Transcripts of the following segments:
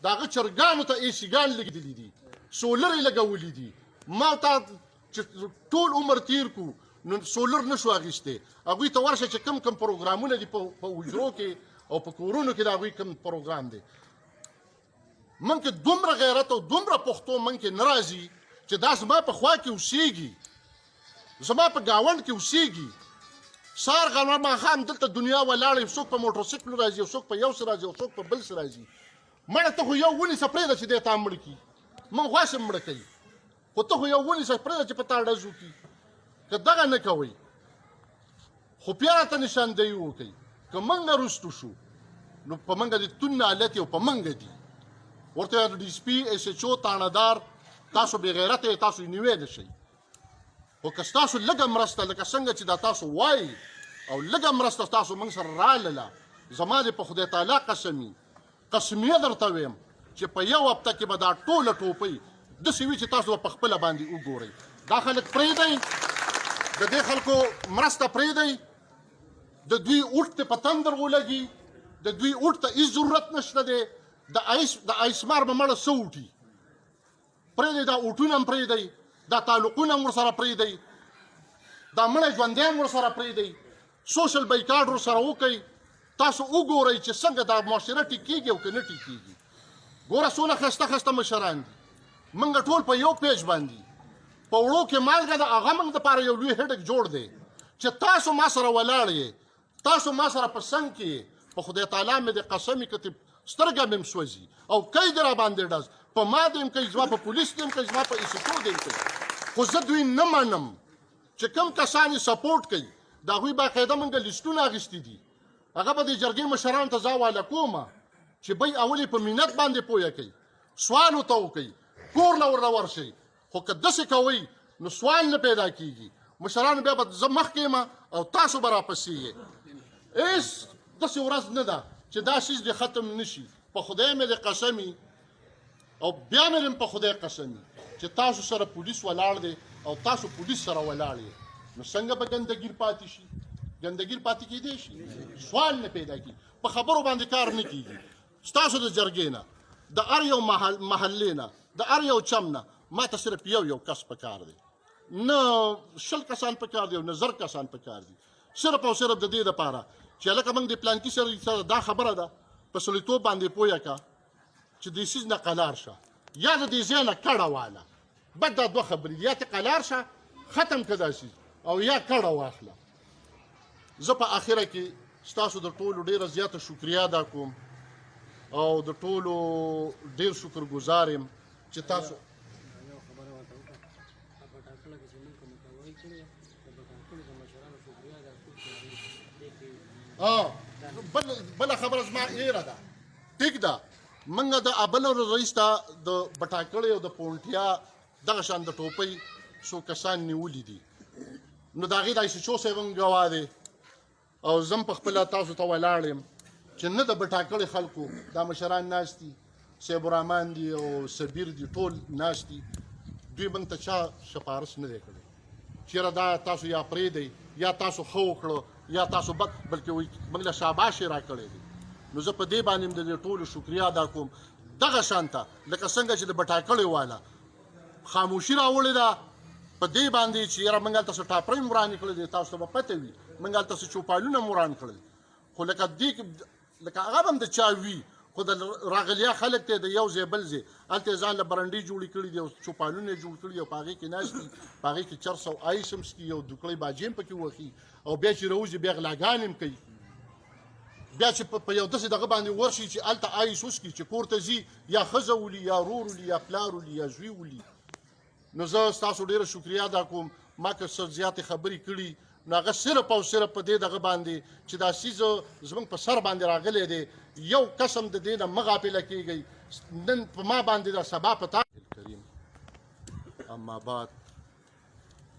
د هغه چرګانو ته اې سي ګان لګېدلي دي، سولر یې لګولي دي. ما تا چې ټول عمر تیر کو نو سولر نشو اخیستی. هغوی ته ورشه چې کم کم پروګرامونه دي په حجرو کې او په کورونو کې د هغوی کم پروګرام دی. من کې دومره غیرت او دومره پښتو من کې نه راځي چې دا زما په خوا کې اوسېږي، زما په ګاونډ کې اوسېږي. سهار غرمه ماښام دلته دنیا ولاړه وي، څوک په موټرسایکل راځي او څوک په یو څه راځي او څوک په بل څه راځي. مړه ته خو یو ونیسه پرېږده چې دی تا مړ کړي، من غواښې مړه کوي، خو ته خو یو ونیسه پرېږده چې په تا ډز وکړي. که دغه نه کوئ خو بیا راته نشاندهي وکړئ. که موږ رستو شو نو په موږ د تون نالت او په موږ دي. ورته د ډي سي پي ایس ایچ او تانهدار تاسو بې غیرته تاسو یې نیوی نه شئ. خو که ستاسو لږه مرسته لکه څنګه چې دا تاسو وایي او لږه مرسته تاسو موږ سره راغله، زما دې په خدای تعالی قسمي قسمیه درته ویم چې په یو هفته کې به دا ټوله ټوپۍ داسې وي چې تاسو به په خپله باندې وګورئ. دا خلک پرېږدئ، د دې خلکو مرسته پرېږدئ، د دوی اوټ ته په تندر ولګي، د دوی اوټ ته هېڅ ضرورت نشته دی. د ایسمار به مړه څه وټي پرېږدئ، دا اوټونه هم پرېږدئ، دا تعلقونه هم ورسره پرېږدئ، دا مړی ژوندی هم ورسره پرېږدئ، سوشل بایکاټ ورسره وکئ. تاسو وګورئ چې څنګه دا معاشره ټیکېږي او که نه ټیکېږي. ګوره څونه ښایسته ښایسته مشران دي، موږ ټول په یو پیج باندې په وړو کې مالګه ده، هغه موږ دپاره یو لوی هډک جوړ دی چې تاسو ما سره ولاړ یې، تاسو ما سره په څنګ کې یې. په خدای تعالی مې د قسم کتب سترګه مې هم سوځي او کوي دې را باندې ډز، په ما دې هم کوي، زما په پولیس دې هم کوي، زما په ایس ایچ او دې هم کوي. خو زه دوی نه منم چې کوم کسان یې سپورټ کوي، د هغوی باقاعده موږ لیسټونه اخیستي دي. هغه به د جرګې مشرانو ته زه حواله کومه چې بی اول یې په منت باندې پویه کوي، سوال ورته وکوئ، کور له ورله ورشئ. خو که داسې کوئ نو سوال نه پیدا کېږي. مشرانو بیا به زه مخکې یم او تاسو به راپسې یې. هېڅ داسې ورځ نه ده چې دا شیز دې ختم نه شي. په خدای مې د قسمي او بیا مې په خدای قسمي چې تاسو سره پولیس ولاړ دی او تاسو پولیس سره ولاړ یې، نو څنګه به ګندګیر پاتې شي؟ ګندګیر پاتې کېدی شي؟ سوال نه پیدا کېږي. په خبرو باندې کار نه کېږي. ستاسو د جرګې نه، د هر یو محلې نه، د هر یو چم نه ما ته صرف یو کس پکار دی، نه 100 کسان پکار دی او نه 1000 کسان پکار دي. صرف او صرف د دې دپاره چې هلکه موږ د پلانکي سره دا خبره ده په سړیتوب باندې پویه که چې دې سیز نه قلار شه یا د دې ځای نه کډه واله. بد دا دوه خبرې دي، یا ته قلار شه ختم که دا سیز او یا کډه واخله. زه په آخره کې ستاسو د ټولو ډېره زیاته شکریه ادا کوم او د ټولو ډېر شکرګزار یم چې تاسو بله خبره زما ایره ده. ټیک ده، موږ د بله رئیس ته د بټاکړې او د پونټیا دغه شان د ټوپۍ څو کسان نیولي دي، نو د هغې د ایس ایچ او صاحب هم ګواه دی او زه هم په خپله تاسو ته ولاړ یم چې نه د بټاکړې خلکو دا مشران ناست دي، صیب الرحمن دي او سبیر دي، ټول ناست دي، دوی موږ ته چا سفارش نه دی کړی چېرې دا تاسو یا پرېږدئ یا تاسو ښه وکړه یا تاسو بد، بلکې وایي موږ له شاباش یې راکړی دی. نو زه په دې باندې هم د دې ټولو شکریه ادا کوم. دغه شانته لکه څنګه چې د بټاکړې والا خاموشي راوړې ده په دې باندې چې یاره موږ هلته څه ټاپرۍ هم ورانې کړی دی، تاسو ته به پته وي موږ هلته څه چوپالونه هم وران کړل. خو لکه هغه به هم د چا وي، خو د راغلیا خلک ته د یو ځای بل ځای هلته یې ځان له برنډې جوړې کړي دي او چوپالونه یې جوړ کړي او په هغې کې ناست دي، په هغې کې چرس او آیس هم څکي او دوکړۍ باجې هم پکې وښي او بیا چې راوځي بیا غلاګانې هم کوي. بیا چې په یو داسې دغه باندې ورشي چې هلته آیس وڅکي چې کور ته ځي یا ښځه ولي یا ورور ولي یا پلار ولي یا زوی ولي. نو زه ستاسو ډېره شکریه ادا کوم. ما که څه زیاتې خبرې کړي نو هغه صرف او صرف په دې دغه باندې چې دا څیز زموږ په سر باندې راغلی دی، یو قسم د دې نه مه غافله کېږئ. نن په ما باندې دا سبا په تا کریم. اما بعد،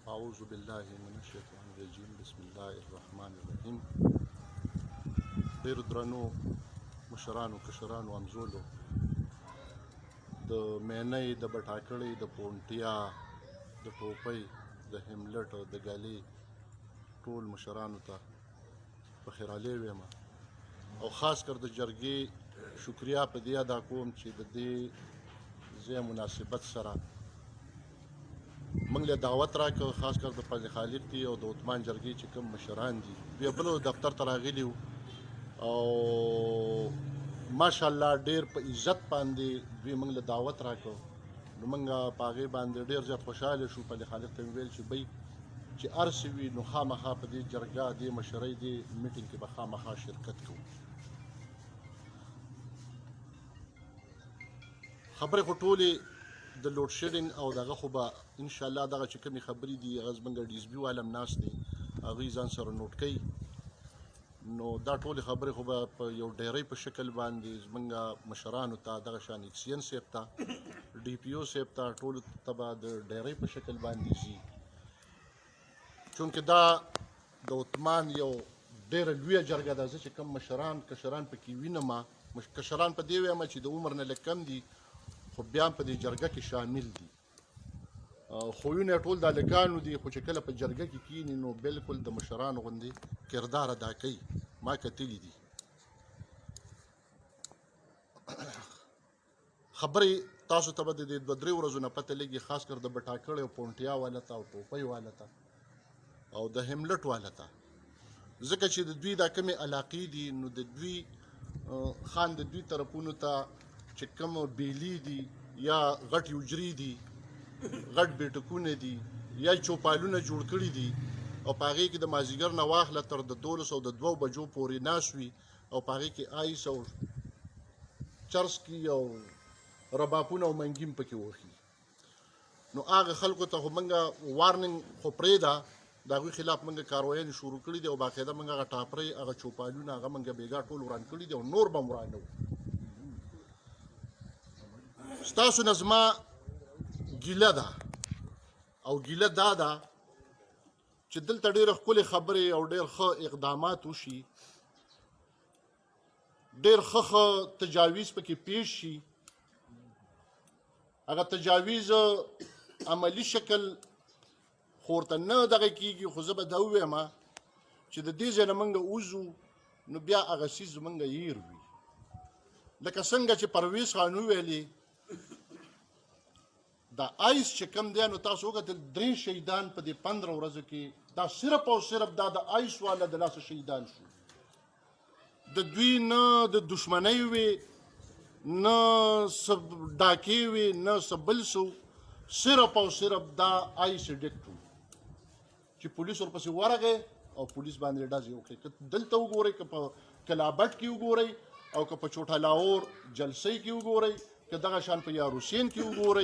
اعوذ بالله من الشیطان الرجیم، بسم الله الرحمن الرحیم. ډېرو درنو مشرانو، کشرانو، همزولو، د مینۍ، د بټاکړې، د پونټیا، د ټوپۍ، د هملټ، د ګلې ټول مشرانو ته په خیرالی ویم او خاص کر د جرګې شکریا په دې ادا کوم چې د دې ځای مناسبت سره موږ له دعوت راکړ، خاص کر د فضل خالق دي او د عثمان جرګې چې کوم مشران دي دوی بلو دفتر ته راغلي وو او ماشاءالله ډېر په عزت باندې دوی موږ له دعوت راکړ. نو موږ په هغې باندې ډېر زیات خوشحاله شو. فضل خالق ته مې ویل چې بی چې هر څه وي نو خامخا په دې جرګه دې مشرۍ دې میټینګ کې به خامخا شرکت کوو. خبرې خو ټولې د لوډ شیډینګ او دغه خو به انشاءالله دغه چې کومې خبرې دي هغه زموږ ډي اس بي والا هم ناست دی، هغوی ځان سره نوټ کوي. نو دا ټولې خبرې خو به په یو ډیرۍ په شکل باندې زموږ مشرانو ته دغه شان اکسین صاحب ته ډي پي او صاحب ته ټولو ته به د ډیرۍ په شکل باندې ځي. چونکې دا د عثمان یو ډېره لویه جرګه ده. زه چې کوم کشران پکې وینم، کشران په دې وایم چې د عمر نه لږ کم دي خو بیا هم په دې جرګه کې شامل دي. خویونه یې ټول د هلکانو دي خو چې کله په جرګه کې کښېني نو بلکل د مشرانو غوندې کردار ادا کوي. ما کتلي دي. خبرې تاسو ته به د دې 2-3 ورځو نه پته لګي، خاص کر د بټاکړې او پونټیا والا ته او ټوپۍ والا ته او د هملټ والا ته، ځکه چې د دوی دا کومې علاقې دي نو د دوی خان د دوی طرفونو ته چې کوم بیلي دي یا غټ یوجري دي، غټ بیټکونه دي یا چوپالونه جوړ کړي دي او په هغې کې د مازدیګر نه واخله تر د 12 او د 2 بجو پورې ناست وي او په هغې کې آیس او چرسکي او ربابونه او منګي پکې وښي. نو هغه خلکو ته خو موږ وارننګ خو پرېږده، د هغوی خلاف موږ کاروایانې شروع کړي دي او باقاعده موږ هغه ټاپرۍ هغه چوپالونه هغه موږ بیګا ټول وران کړي دي او نور به هم ورانه وو. ستاسو نه زما ګیله ده او ګیله دا ده چې دلته ډېرې ښکلې خبرې او ډېر ښه اقدامات وشي، ډېر ښه تجاویز پکې پیش شي. هغه تجاویز عملي شکل خو ورته نه دغه کېږي، خو زه به دا ووایم چې د دې ځای نه موږ وځو نو بیا هغه څیز زموږ هیر وي. لکه څنګه چې پرویز خان وویلې دا آیس چې کم دی نو تاسو وکتل 3 شهیدان په دې 15 ورځو کې، دا صرف او صرف دا د آیس والا د لاسه شهیدان شو. د دوی نه د دشمنۍ وې نه څه ډاکې وې نه څه بل څه، صرف او صرف دا آیس ډیکټ و چې پولیس ورپسې ورغی او پولیس باندې ډزې وکړې. که دلته وګورئ، که په کلابټ کې وګورئ او که په چوټه لاهور جلسۍ کې وګورئ، که دغه شان په یاروسین کې وګورئ.